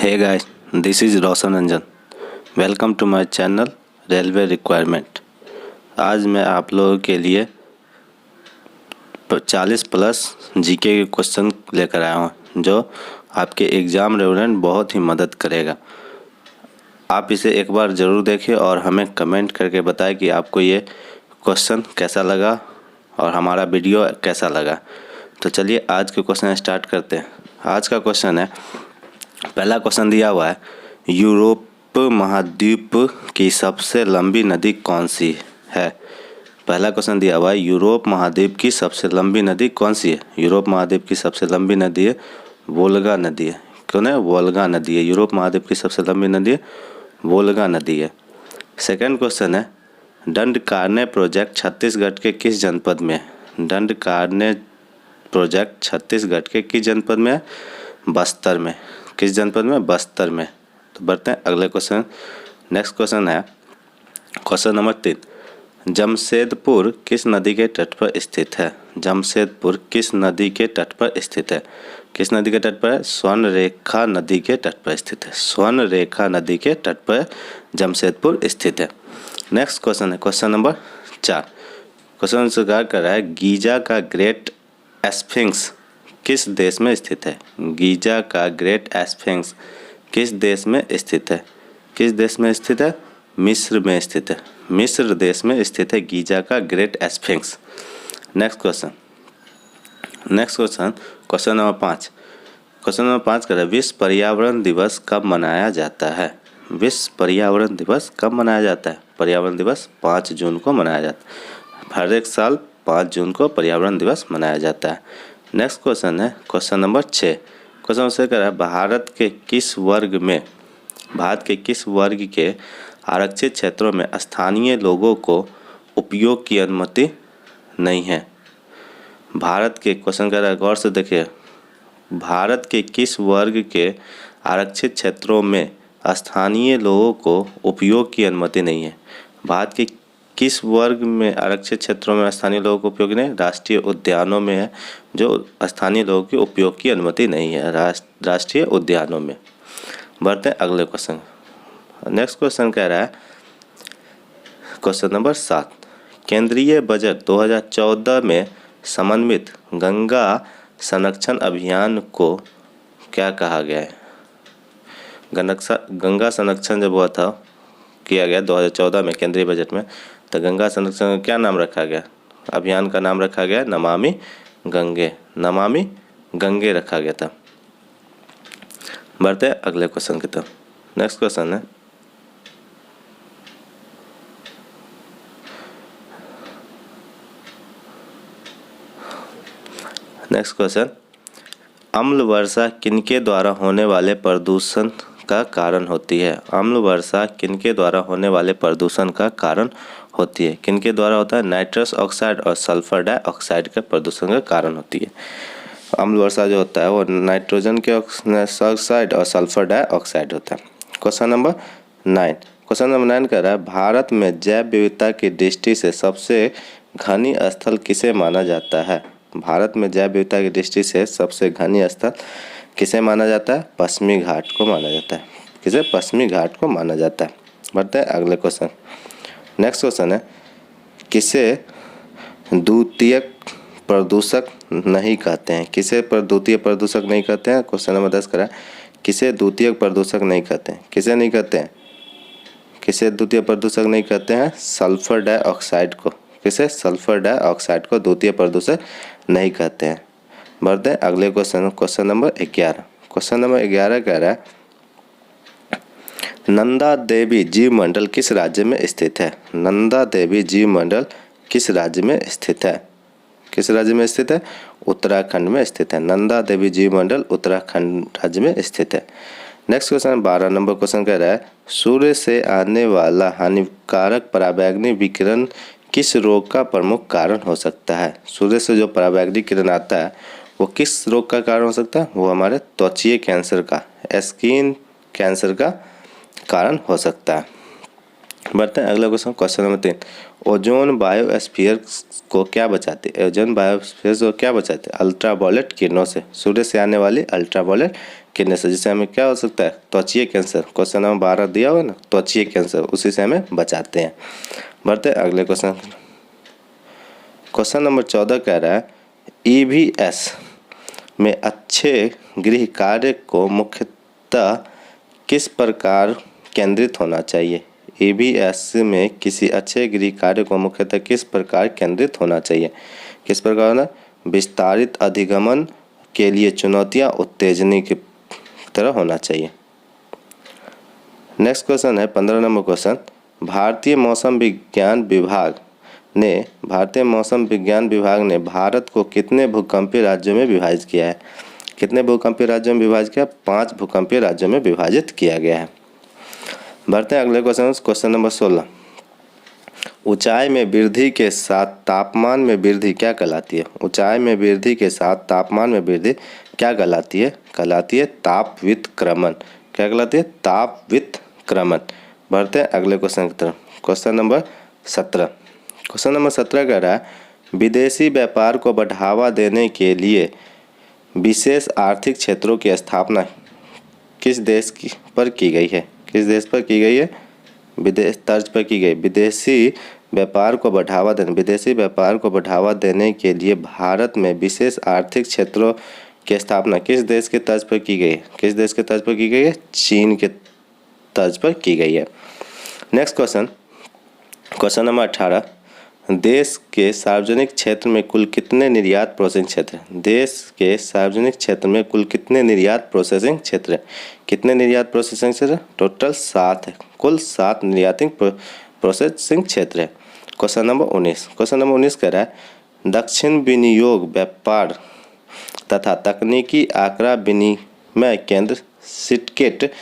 Hey guys, this is Roshan Ranjan. Welcome to my channel railway requirement. आज मैं आप लोगों के लिए 40 प्लस जीके के क्वेश्चन लेकर आया हूँ जो आपके एग्ज़ाम रेलेवेंट बहुत ही मदद करेगा। आप इसे एक बार ज़रूर देखें और हमें कमेंट करके बताएं कि आपको ये क्वेश्चन कैसा लगा और हमारा वीडियो कैसा लगा। तो चलिए आज के क्वेश्चन स्टार्ट करते हैं। आज का क्वेश्चन है, पहला क्वेश्चन दिया हुआ है, यूरोप महाद्वीप की सबसे लंबी नदी कौन सी है। पहला क्वेश्चन दिया हुआ है, यूरोप महाद्वीप की सबसे लंबी नदी कौन सी है। यूरोप महाद्वीप की सबसे लंबी नदी है वोल्गा नदी है। कौन है? वोल्गा नदी है। यूरोप महाद्वीप की सबसे लंबी नदी है वोल्गा नदी है। सेकंड क्वेश्चन है, दंडकारण्य प्रोजेक्ट छत्तीसगढ़ के किस जनपद में है। दंडकारण्य प्रोजेक्ट छत्तीसगढ़ के किस जनपद में है? बस्तर में। किस जनपद में? बस्तर में। तो बढ़ते हैं अगले क्वेश्चन। नेक्स्ट क्वेश्चन है क्वेश्चन नंबर 3, जमशेदपुर किस नदी के तट पर स्थित है। जमशेदपुर किस नदी के तट पर स्थित है। किस नदी के तट पर है? स्वर्णरेखा नदी के तट पर स्थित है। स्वर्णरेखा नदी के तट पर जमशेदपुर स्थित है। नेक्स्ट क्वेश्चन है क्वेश्चन नंबर 4। क्वेश्चन स्वीकार कर रहा है, गीजा का ग्रेट एस्फिंक्स किस देश में स्थित है। गीजा का ग्रेट एस्फिंक्स किस देश में स्थित है। किस देश में स्थित है? मिस्र में स्थित है। मिस्र देश में स्थित है गीजा का Great Sphinx. Next question question number 5। Question number 5 कर रहा है, विश्व पर्यावरण दिवस कब मनाया जाता है। विश्व पर्यावरण दिवस कब मनाया जाता है। पर्यावरण दिवस 5 जून को मनाया जाता है। हर एक साल 5 जून को पर्यावरण दिवस मनाया जाता है। नेक्स्ट क्वेश्चन है क्वेश्चन नंबर 6। क्वेश्चन से कह रहा है, भारत के किस वर्ग के आरक्षित क्षेत्रों में स्थानीय लोगों को उपयोग की अनुमति नहीं है। भारत के क्वेश्चन कह रहा है, गौर से देखिए, भारत के किस वर्ग के आरक्षित क्षेत्रों में स्थानीय लोगों को उपयोग की अनुमति नहीं है। भारत के किस वर्ग में आरक्षित क्षेत्रों में स्थानीय लोगों को उपयोग नहीं? राष्ट्रीय उद्यानों में है जो स्थानीय लोगों के उपयोग की अनुमति नहीं है, राष्ट्रीय उद्यानों में। बढ़ते हैं अगले क्वेश्चन। नेक्स्ट क्वेश्चन कह रहा है क्वेश्चन नंबर 7, केंद्रीय बजट 2014 में समन्वित गंगा संरक्षण अभियान को क्या कहा गया है। गंगा संरक्षण जब हुआ था किया गया 2014 में केंद्रीय बजट में, तो गंगा संरक्षण का क्या नाम रखा गया? अभियान का नाम रखा गया नमामि गंगे। नमामि गंगे रखा गया था। बढ़ते हैं अगले क्वेश्चन की तरफ। नेक्स्ट क्वेश्चन है अम्ल वर्षा किनके द्वारा होने वाले प्रदूषण का कारण होती है। अम्ल वर्षा किनके द्वारा होने वाले प्रदूषण का कारण होती है। किनके द्वारा होता है? नाइट्रस ऑक्साइड और सल्फर डाइऑक्साइड के प्रदूषण का कारण होती है। अम्ल वर्षा जो होता है वो नाइट्रोजन के ऑक्साइड और सल्फर डाइऑक्साइड होता है। Question number 9। क्वेश्चन नंबर 9 कह रहा है, भारत में जैव विविधता की दृष्टि से सबसे घनी स्थल किसे माना जाता है। भारत में जैव विविधता की दृष्टि से सबसे घनी स्थल किसे माना जाता है? पश्चिमी घाट को माना जाता है। किसे? पश्चिमी घाट को माना जाता है। बढ़ते हैं अगले क्वेश्चन। नेक्स्ट क्वेश्चन है, किसे द्वितीयक प्रदूषक नहीं कहते हैं। किसे द्वितीय प्रदूषक नहीं कहते हैं? क्वेश्चन नंबर 10 करा, किसे द्वितीयक प्रदूषक नहीं कहते हैं। किसे नहीं कहते हैं? किसे द्वितीय प्रदूषक नहीं कहते हैं? सल्फर डाइऑक्साइड को। किसे? सल्फर डाइऑक्साइड को द्वितीय प्रदूषक नहीं कहते हैं। बढ़ते हैं अगले क्वेश्चन नंबर 11। क्वेश्चन नंबर 11 कह रहा है, नंदा देवी जीव मंडल किस राज्य में स्थित है। नंदा देवी जीव मंडल किस राज्य में स्थित है। किस राज्य में स्थित है? उत्तराखंड में स्थित है। नंदा देवी जीव मंडल उत्तराखंड राज्य में स्थित है। नेक्स्ट क्वेश्चन 12 नंबर क्वेश्चन कह रहा है, सूर्य से आने वाला हानिकारक पराबैंगनी विकिरण किस रोग का प्रमुख कारण हो सकता है। सूर्य से जो पराबैंगनी किरण आता है वो किस रोग का कारण हो सकता है? वो हमारे त्वचीय कैंसर का, स्किन कैंसर का कारण हो सकता है। बढ़ते हैं अगला क्वेश्चन नंबर 3, ओजोन बायोस्फीयर को क्या बचाती है। ओजोन बायोस्फीयर को क्या बचाती है? अल्ट्रावायलेट किरणों से। सूर्य से आने वाली अल्ट्रावायलेट किडनी से, जिससे हमें क्या हो सकता है, त्वचीय कैंसर। क्वेश्चन नंबर 12 दिया हुआ है ना, त्वचीय कैंसर, उसी से हमें बचाते हैं। बढ़ते अगले क्वेश्चन। क्वेश्चन नंबर 14 कह रहा है EVS में अच्छे गृह कार्य को मुख्यतः किस प्रकार केंद्रित होना चाहिए। EVS में किसी अच्छे गृह कार्य को मुख्यतः किस प्रकार केंद्रित होना चाहिए। किस प्रकार ना, विस्तारित अधिगमन के लिए चुनौतियां उत्तेजनी की तरह होना चाहिए। नेक्स्ट क्वेश्चन है 15 नंबर क्वेश्चन। भारतीय मौसम विज्ञान विभाग ने भारत को कितने भूकंपीय राज्यों में विभाजित किया है। कितने भूकंपीय राज्यों में विभाजित किया, 5 भूकंपीय राज्यों में विभाजित किया गया है। बढ़ते हैं अगले क्वेश्चन। Question number 16। ऊंचाई में वृद्धि के साथ तापमान में वृद्धि क्या कहलाती है। ऊंचाई में वृद्धि के साथ तापमान में वृद्धि क्या कहलाती है, कहलाती है तापवितक्रमण। क्या कहलाती है, तापवितक्रमण। बढ़ते हैं अगले क्वेश्चन की तरफ। Question number 17। क्वेश्चन नंबर 17 कह रहा है विदेशी व्यापार को बढ़ावा देने के लिए विशेष आर्थिक क्षेत्रों की स्थापना किस देश पर की गई है। किस देश पर की गई है, विदेश तर्ज पर की गई। विदेशी व्यापार को बढ़ावा देने के लिए भारत में विशेष आर्थिक क्षेत्रों की स्थापना किस देश के तर्ज पर की गई है। किस देश के तर्ज पर की गई है, चीन के तर्ज पर की गई है। Next question. Question number 18। देश के सार्वजनिक क्षेत्र में कुल कितने निर्यात प्रोसेसिंग क्षेत्र हैं। देश के सार्वजनिक क्षेत्र में कुल कितने निर्यात प्रोसेसिंग क्षेत्र हैं। कितने निर्यात प्रोसेसिंग क्षेत्र, टोटल 7 है। कुल 7 निर्यातिंग प्रोसेसिंग क्षेत्र है। Question number 19। क्वेश्चन नंबर 19 कह रहा है दक्षिण विनियोग व्यापार तथा तकनीकी आंकड़ा विनिमय केंद्र सिटकेट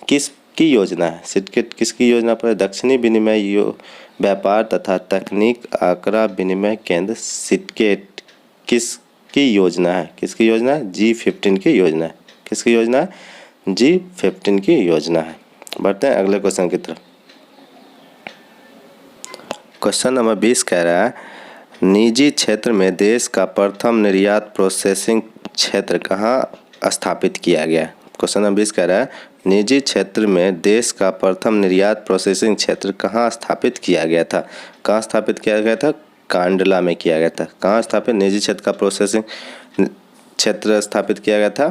किसकी योजना है। सिटकेट किसकी योजना पर, दक्षिणी विनिमय व्यापार तथा तकनीक आंकड़ा विनिमय केंद्र सिटकेट किसकी योजना है। किसकी योजना है, G15 की योजना है। किसकी योजना है, G15 की योजना है। बढ़ते हैं अगले क्वेश्चन की तरफ। क्वेश्चन नंबर 20 कह रहा है निजी क्षेत्र में देश का प्रथम निर्यात प्रोसेसिंग क्षेत्र कहाँ स्थापित किया गया है। क्वेश्चन नंबर 20 कह रहा है निजी क्षेत्र में देश का प्रथम निर्यात प्रोसेसिंग क्षेत्र कहाँ स्थापित किया गया था। कहाँ स्थापित किया गया था, कांडला में किया गया था। कहाँ स्थापित, निजी क्षेत्र का प्रोसेसिंग क्षेत्र स्थापित किया गया था,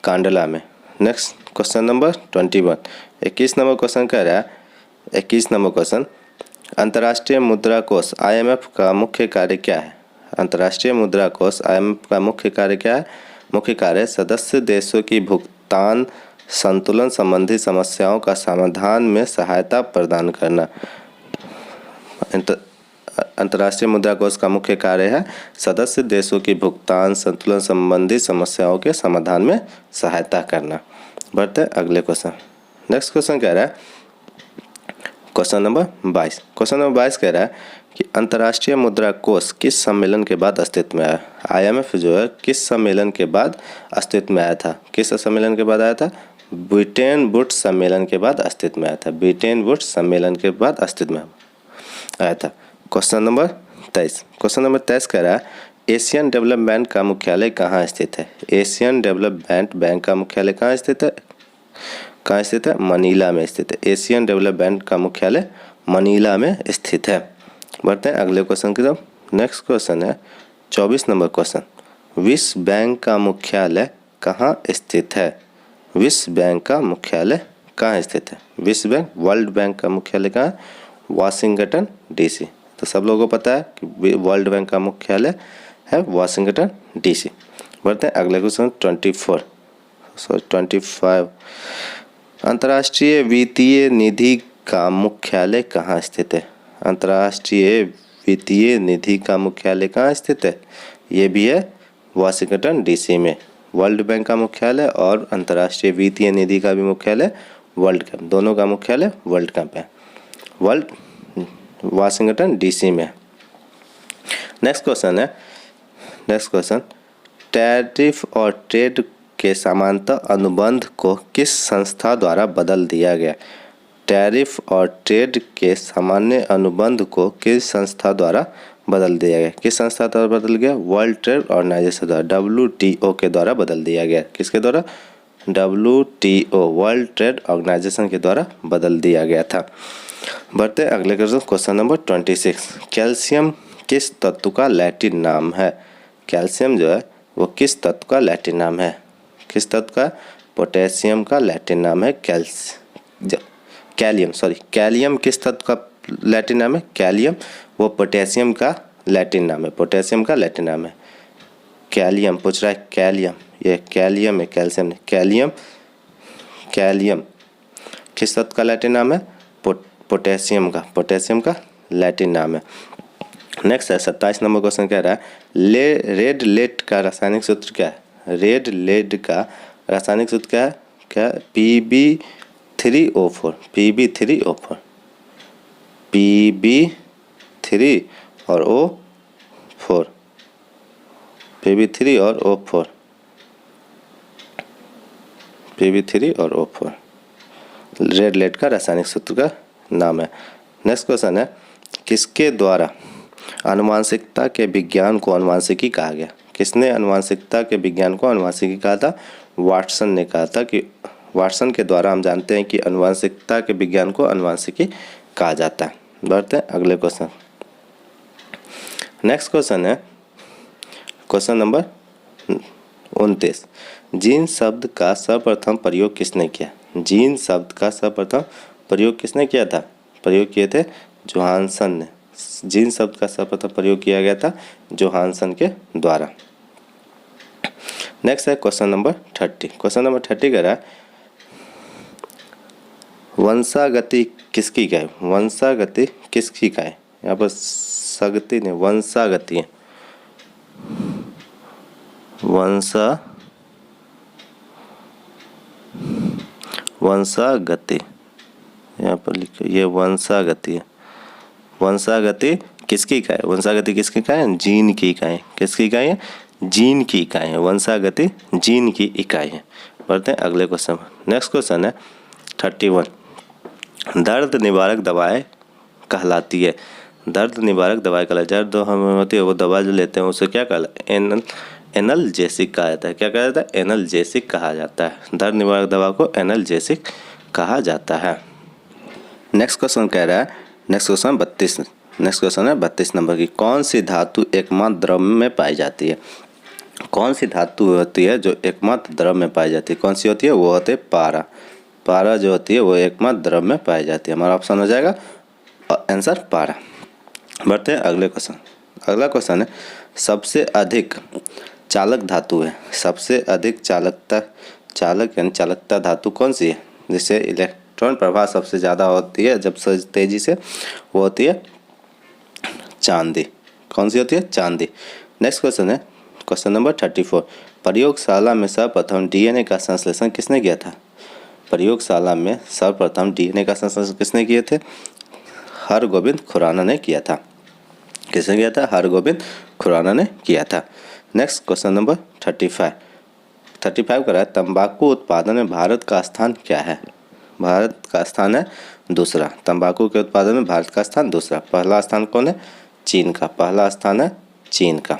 कांडला में। Next question number 21। 21 number question कह रहा है 21 नंबर क्वेश्चन अंतर्राष्ट्रीय मुद्रा कोष IMF का मुख्य कार्य क्या है। अंतर्राष्ट्रीय मुद्रा कोष IMF का मुख्य कार्य क्या है। मुख्य कार्य सदस्य देशों की भुगतान संतुलन संबंधी समस्याओं का समाधान में सहायता प्रदान करना। अंतर्राष्ट्रीय मुद्रा कोष का मुख्य कार्य है सदस्य देशों की भुगतान संतुलन संबंधी समस्याओं के समाधान में सहायता करना। बढ़ते अगले क्वेश्चन। नेक्स्ट क्वेश्चन कह रहा है क्वेश्चन नंबर 22। क्वेश्चन नंबर 22 कह रहा है कि अंतर्राष्ट्रीय मुद्रा कोष किस सम्मेलन के बाद अस्तित्व में आया। IMF जो है किस सम्मेलन के बाद अस्तित्व में आया था। किस सम्मेलन के बाद आया था, ब्रिटेन वुड्स सम्मेलन के बाद अस्तित्व में आया था। ब्रिटेन वुड्स सम्मेलन के बाद अस्तित्व में आया था। Question number 23। क्वेश्चन नंबर 23 कह रहा है एशियन डेवलपमेंट बैंक का मुख्यालय कहाँ स्थित है। एशियन डेवलपमेंट बैंक का मुख्यालय कहाँ स्थित है, कहाँ स्थित है, मनीला में स्थित है। एशियन डेवलपमेंट का मुख्यालय मनीला में स्थित है। बढ़ते हैं अगले क्वेश्चन की तरफ। नेक्स्ट क्वेश्चन है 24 नंबर क्वेश्चन विश्व बैंक का मुख्यालय कहाँ स्थित है। विश्व बैंक का मुख्यालय कहाँ स्थित है। विश्व बैंक, वर्ल्ड बैंक का मुख्यालय कहाँ है, वाशिंगटन DC। तो सब लोगों को पता है कि वर्ल्ड बैंक का मुख्यालय है वाशिंगटन DC। बढ़ते हैं अगले क्वेश्चन 25। अंतर्राष्ट्रीय वित्तीय निधि का मुख्यालय कहाँ स्थित है। अंतर्राष्ट्रीय वित्तीय निधि का मुख्यालय कहाँ स्थित है, ये भी है वाशिंगटन DC में। वर्ल्ड बैंक का मुख्यालय और अंतर्राष्ट्रीय वित्तीय निधि का भी मुख्यालय वर्ल्ड कैंप, दोनों का मुख्यालय वर्ल्ड कैंप है, वर्ल्ड वाशिंगटन DC में। नेक्स्ट क्वेश्चन टैरिफ और ट्रेड के समानता अनुबंध को किस संस्था द्वारा बदल दिया गया। टैरिफ और ट्रेड के सामान्य अनुबंध को किस संस्था द्वारा बदल दिया गया। किस संस्था द्वारा बदल गया, वर्ल्ड ट्रेड ऑर्गेनाइजेशन द्वारा, WTO के द्वारा बदल दिया गया। किसके द्वारा, WTO वर्ल्ड ट्रेड ऑर्गेनाइजेशन के द्वारा बदल दिया गया था। बढ़ते अगले क्वेश्चन नंबर 26। कैल्शियम किस तत्व का लैटिन नाम है? कैल्शियम जो है वो किस तत्व का लैटिन नाम है? किस तत्व का? पोटेशियम का लैटिन नाम है कैलियम किस तत्व का लैटिन नाम है? कैलियम। वो पोटेशियम का लैटिन नाम है। पोटेशियम का लैटिन नाम है कैलियम। पूछ रहा है कैलियम, ये कैलियम है, कैल्शियम नहीं। कैलियम किस तत्व का लैटिन नाम है? पोटेशियम का लैटिन नाम है। नेक्स्ट है 27 नंबर क्वेश्चन कह रहा है रेड लेड का रासायनिक सूत्र क्या है? रेड लेड का रासायनिक सूत्र क्या है? क्या? Pb3O4। Pb3O4 Pb3 और O4 Pb3 और O4 Pb3 और O4 रेड लेड का रासायनिक सूत्र का नाम है। नेक्स्ट क्वेश्चन है किसके द्वारा आनुवांशिकता के विज्ञान को आनुवांशिकी कहा गया? किसने आनुवांशिकता के विज्ञान को आनुवांशिकी कहा था? वाटसन ने कहा था। कि वाटसन के द्वारा हम जानते हैं कि आनुवांशिकता के विज्ञान को आनुवांशिकी कहा जाता है। बढ़ते हैं अगले क्वेश्चन। नेक्स्ट क्वेश्चन है क्वेश्चन नंबर 29। जीन शब्द का सर्वप्रथम प्रयोग किसने किया? जीन शब्द का सर्वप्रथम प्रयोग किसने किया था? प्रयोग किए थे जोहानसन ने। जीन शब्द का सर्वप्रथम प्रयोग किया गया था जोहानसन के द्वारा। नेक्स्ट है क्वेश्चन नंबर 30। क्वेश्चन नंबर 30 कह रहा है वंशागति किसकी का है? वंशागति किसकी का है? यहाँ पर सगति नहीं, वंशागति है। वंशागति यहाँ पर लिखो, ये वंशागति है। वंशागति किसकी इकाई है? वंशागति किसकी इकाई है? जीन की इकाई है। किसकी इकाई है? जीन की इकाई है। वंशागति जीन की इकाई है। बढ़ते हैं अगले क्वेश्चन। नेक्स्ट क्वेश्चन है 31। दर्द निवारक दवाएं कहलाती है। दर्द निवारक दवाएं कहलाती है। दर्द हमें होती है वो दवा जो लेते हैं उसे क्या कहलाता है? एनाल्जेसिक कहा जाता है। क्या कहा जाता है? एनाल्जेसिक कहा जाता है। दर्द निवारक दवा को एनाल्जेसिक कहा जाता है। नेक्स्ट क्वेश्चन कह रहा है नेक्स्ट क्वेश्चन है 32 नंबर की। कौन सी धातु एकमात्र द्रव में पाई जाती है? कौन सी धातु होती है जो एकमात्र द्रव में पाई जाती है? कौन सी होती है? वो होती है पारा। पारा जो होती है वो एकमात्र द्रव में पाई जाती है। हमारा ऑप्शन हो जाएगा आंसर पारा। बढ़ते हैं अगले क्वेश्चन। अगला क्वेश्चन है सबसे अधिक चालक धातु है। सबसे अधिक चालकता धातु कौन सी है? जिससे इलेक्ट्रॉन प्रवाह सबसे ज़्यादा होती है जब तेजी से, वो होती है चांदी। कौन सी होती है? चांदी। नेक्स्ट क्वेश्चन है क्वेश्चन नंबर 34। प्रयोगशाला में सर्वप्रथम डीएनए का संश्लेषण किसने किया था? प्रयोगशाला में सर्वप्रथम डीएनए का संश्लेषण किसने किए थे? हरगोविंद खुराना ने किया था। किसने किया था? हरगोविंद खुराना ने किया था। नेक्स्ट क्वेश्चन नंबर 35 कर रहा है तंबाकू उत्पादन में भारत का स्थान क्या है? भारत का स्थान है दूसरा। तंबाकू के उत्पादन में भारत का स्थान दूसरा। पहला स्थान कौन है? चीन का। पहला स्थान है चीन का।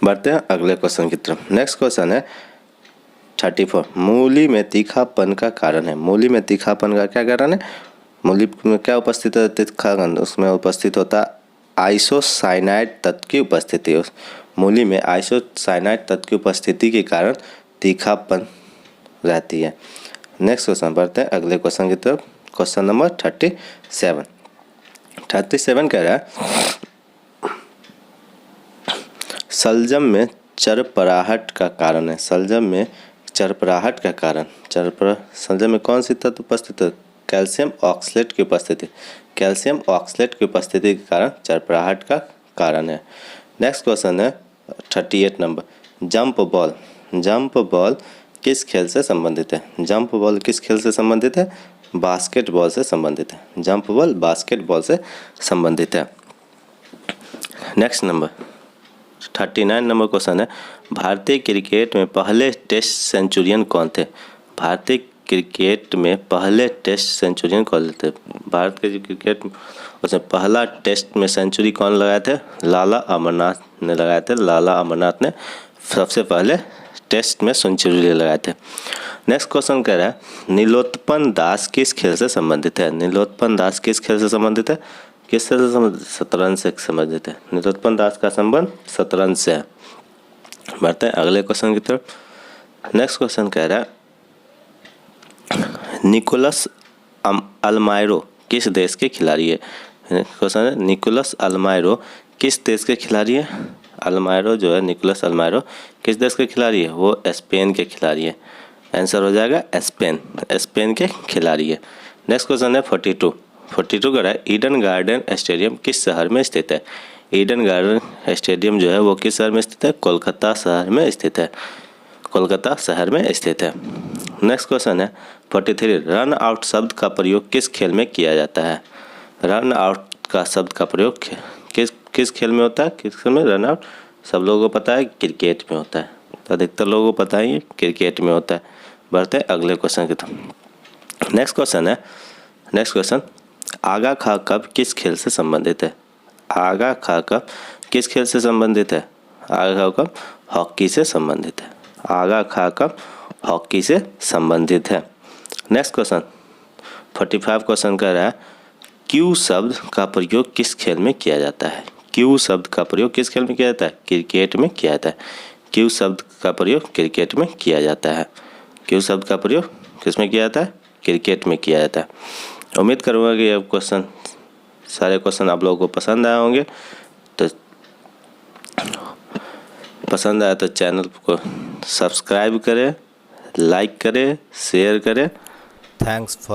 बढ़ते हैं अगले क्वेश्चन की तरफ। नेक्स्ट क्वेश्चन है 34। मूली में तीखापन का कारण है। मूली में तीखापन का क्या कारण है? मूली में क्या उपस्थित है? तीखापन उसमें उपस्थित होता है आइसोसाइनाइड तत्व की उपस्थिति। मूली में आइसोसाइनाइड तत्व की उपस्थिति के कारण तीखापन रहती है। नेक्स्ट क्वेश्चन बढ़ते हैं अगले क्वेश्चन की तरफ। क्वेश्चन नंबर 37 कह रहा है शलजम में चरपराहट का कारण है। शलजम में चरपराहट का कारण शलजम में कौन सी तत्व उपस्थित है? कैल्शियम ऑक्सलेट की उपस्थिति। कैल्शियम ऑक्सलेट की उपस्थिति के कारण चरपराहट का कारण है। नेक्स्ट क्वेश्चन है 38 नंबर। जंप बॉल किस खेल से संबंधित है? जंप बॉल किस खेल से संबंधित है? बास्केटबॉल से संबंधित है। जंप बॉल बास्केटबॉल से संबंधित है। नेक्स्ट नंबर 39 नंबर क्वेश्चन है भारतीय क्रिकेट में पहले टेस्ट सेंचुरियन कौन थे? भारतीय क्रिकेट में पहले टेस्ट सेंचुरियन कौन थे? भारत के क्रिकेट उसमें पहला टेस्ट में सेंचुरी कौन लगाए थे? लाला अमरनाथ ने लगाए थे। लाला अमरनाथ ने सबसे पहले टेस्ट में सेंचुरी लगाए थे। नेक्स्ट क्वेश्चन कह रहा है नीलोत्पल दास किस खेल से संबंधित है। नीलोत्पल दास किस खेल से संबंधित है? किस खेल से संबंधित? शतरंज से संबंधित है। नीलोत्पल दास का संबंध शतरंज से है। बढ़ते हैं अगले क्वेश्चन की तरफ। नेक्स्ट क्वेश्चन कह रहा है निकोलस अल्मायरो किस देश के खिलाड़ी है। क्वेश्चन है निकोलस अल्मायरो किस देश के खिलाड़ी है। अल्मायरो जो है निकोलस अल्मायरो किस देश के खिलाड़ी है? वो स्पेन के खिलाड़ी है। आंसर हो जाएगा स्पेन। स्पेन के खिलाड़ी है। नेक्स्ट क्वेश्चन है 42 का है ईडन गार्डन स्टेडियम किस शहर में स्थित है। ईडन गार्डन स्टेडियम जो है वो किस शहर में स्थित है? कोलकाता शहर में स्थित है। कोलकाता शहर में स्थित है। नेक्स्ट क्वेश्चन है 43 रन आउट शब्द का प्रयोग किस खेल में किया जाता है। रन आउट का शब्द का प्रयोग किस खेल में होता है? किस खेल में रन आउट? सब लोगों को पता है क्रिकेट में होता है। तो अधिकतर लोगों को पता है क्रिकेट में होता है। बढ़ते हैं अगले क्वेश्चन की तरफ। नेक्स्ट क्वेश्चन आगा खा कब किस खेल से संबंधित है। आगा खा कब किस खेल से संबंधित है। आगा खा कब हॉकी से संबंधित है। आगा खा कब हॉकी से संबंधित है। नेक्स्ट क्वेश्चन 45 क्वेश्चन कह रहा है क्यू शब्द का प्रयोग किस खेल में किया जाता है। क्यू शब्द का प्रयोग किस खेल में किया जाता है? क्रिकेट में किया जाता है। क्यू शब्द का प्रयोग क्रिकेट में किया जाता है। क्यू शब्द का प्रयोग किस में किया जाता है? क्रिकेट में किया जाता है। उम्मीद करूँगा कि अब सारे क्वेश्चन आप लोगों को पसंद आए होंगे। तो पसंद आया तो चैनल को सब्सक्राइब करें, लाइक करें, शेयर करें। Thanks for